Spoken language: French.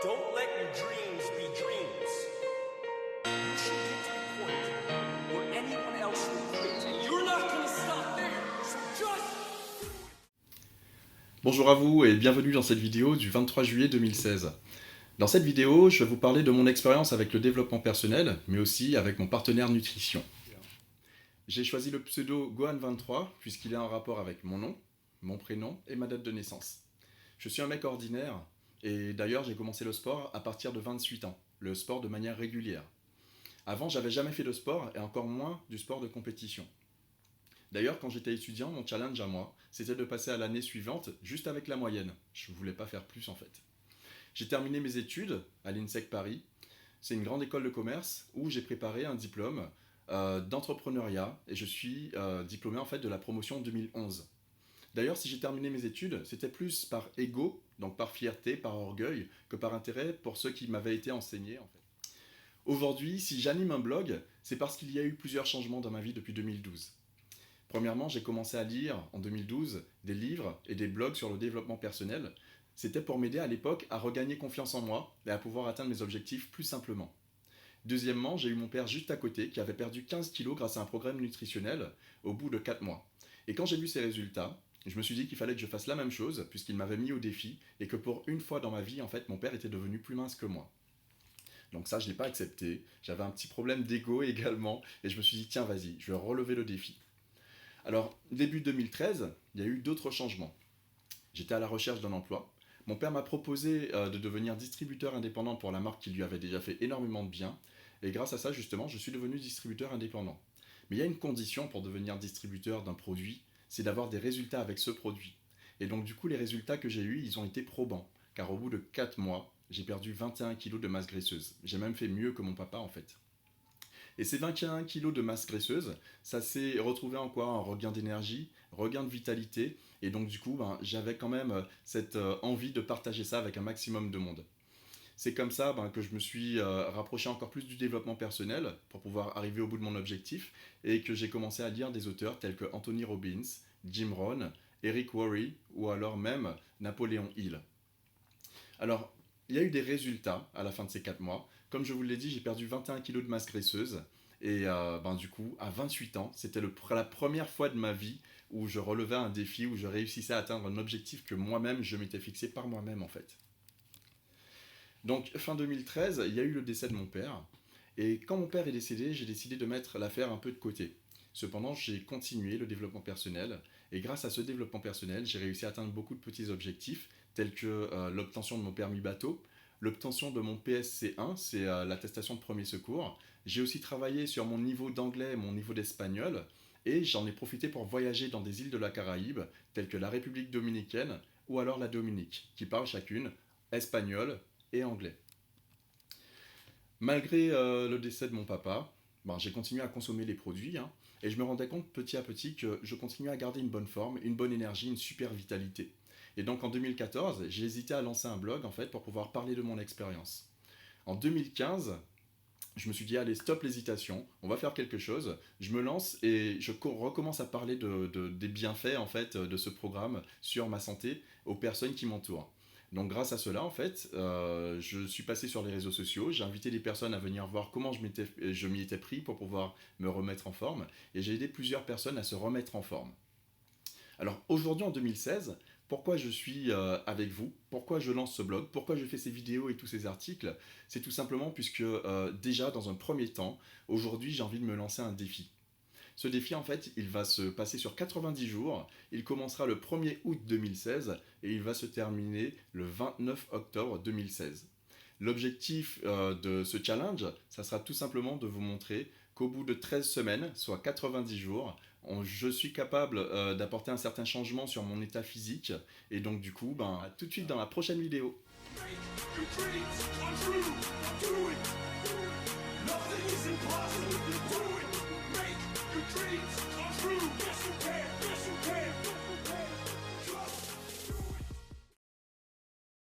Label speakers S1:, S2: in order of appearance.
S1: Don't let your dreams be dreams. You should get to the point where anyone else will quit, and you're not gonna stop there. So just...
S2: Bonjour à vous et bienvenue dans cette vidéo du 23 juillet 2016. Dans cette vidéo, je vais vous parler de mon expérience avec le développement personnel, mais aussi avec mon partenaire nutrition. J'ai choisi le pseudo Gohan23 puisqu'il est en rapport avec mon nom, mon prénom et ma date de naissance. Je suis un mec ordinaire et d'ailleurs j'ai commencé le sport à partir de 28 ans, le sport de manière régulière. Avant, j'avais jamais fait de sport et encore moins du sport de compétition. D'ailleurs, quand j'étais étudiant, mon challenge à moi, c'était de passer à l'année suivante juste avec la moyenne. Je ne voulais pas faire plus en fait. J'ai terminé mes études à l'INSEC Paris. C'est une grande école de commerce où j'ai préparé un diplôme d'entrepreneuriat et je suis diplômé en fait de la promotion 2011. D'ailleurs, si j'ai terminé mes études, c'était plus par ego, donc par fierté, par orgueil, que par intérêt pour ce qui m'avait été enseigné en fait. Aujourd'hui, si j'anime un blog, c'est parce qu'il y a eu plusieurs changements dans ma vie depuis 2012. Premièrement, j'ai commencé à lire en 2012 des livres et des blogs sur le développement personnel. C'était pour m'aider à l'époque à regagner confiance en moi et à pouvoir atteindre mes objectifs plus simplement. Deuxièmement, j'ai eu mon père juste à côté qui avait perdu 15 kilos grâce à un programme nutritionnel au bout de 4 mois. Et quand j'ai vu ces résultats, je me suis dit qu'il fallait que je fasse la même chose puisqu'il m'avait mis au défi et que pour une fois dans ma vie, en fait, mon père était devenu plus mince que moi. Donc ça, je ne l'ai pas accepté. J'avais un petit problème d'ego également et je me suis dit, tiens, vas-y, je vais relever le défi. Alors, début 2013, il y a eu d'autres changements. J'étais à la recherche d'un emploi. Mon père m'a proposé de devenir distributeur indépendant pour la marque qui lui avait déjà fait énormément de bien. Et grâce à ça, justement, je suis devenu distributeur indépendant. Mais il y a une condition pour devenir distributeur d'un produit, c'est d'avoir des résultats avec ce produit. Et donc, du coup, les résultats que j'ai eus, ils ont été probants. Car au bout de 4 mois, j'ai perdu 21 kilos de masse graisseuse. J'ai même fait mieux que mon papa, en fait. Et ces 21 kilos de masse graisseuse, ça s'est retrouvé en quoi? Un regain d'énergie, regain de vitalité. Et donc du coup, j'avais quand même cette envie de partager ça avec un maximum de monde. C'est comme ça que je me suis rapproché encore plus du développement personnel pour pouvoir arriver au bout de mon objectif et que j'ai commencé à lire des auteurs tels que Anthony Robbins, Jim Rohn, Eric Worre ou alors même Napoléon Hill. Alors, il y a eu des résultats à la fin de ces 4 mois. Comme je vous l'ai dit, j'ai perdu 21 kg de masse graisseuse. Et du coup, à 28 ans, c'était la première fois de ma vie où je relevais un défi, où je réussissais à atteindre un objectif que moi-même, je m'étais fixé par moi-même en fait. Donc, fin 2013, il y a eu le décès de mon père. Et quand mon père est décédé, j'ai décidé de mettre l'affaire un peu de côté. Cependant, j'ai continué le développement personnel. Et grâce à ce développement personnel, j'ai réussi à atteindre beaucoup de petits objectifs, tels que l'obtention de mon permis bateau, l'obtention de mon PSC1, c'est l'attestation de premier secours. J'ai aussi travaillé sur mon niveau d'anglais et mon niveau d'espagnol, et j'en ai profité pour voyager dans des îles de la Caraïbe, telles que la République dominicaine ou alors la Dominique, qui parlent chacune espagnol et anglais. Malgré le décès de mon papa, j'ai continué à consommer les produits, et je me rendais compte petit à petit que je continuais à garder une bonne forme, une bonne énergie, une super vitalité. Et donc en 2014, j'ai hésité à lancer un blog en fait pour pouvoir parler de mon expérience. En 2015, je me suis dit allez stop l'hésitation, on va faire quelque chose. Je me lance et je recommence à parler des bienfaits en fait de ce programme sur ma santé aux personnes qui m'entourent. Donc grâce à cela en fait, je suis passé sur les réseaux sociaux, j'ai invité des personnes à venir voir comment je m'y étais pris pour pouvoir me remettre en forme et j'ai aidé plusieurs personnes à se remettre en forme. Alors aujourd'hui en 2016, pourquoi je suis avec vous? Pourquoi je lance ce blog? Pourquoi je fais ces vidéos et tous ces articles? C'est tout simplement puisque déjà dans un premier temps, aujourd'hui j'ai envie de me lancer un défi. Ce défi en fait, il va se passer sur 90 jours, il commencera le 1er août 2016 et il va se terminer le 29 octobre 2016. L'objectif de ce challenge, ça sera tout simplement de vous montrer qu'au bout de 13 semaines, soit 90 jours, je suis capable d'apporter un certain changement sur mon état physique. Et donc du coup, à tout de suite dans la prochaine vidéo.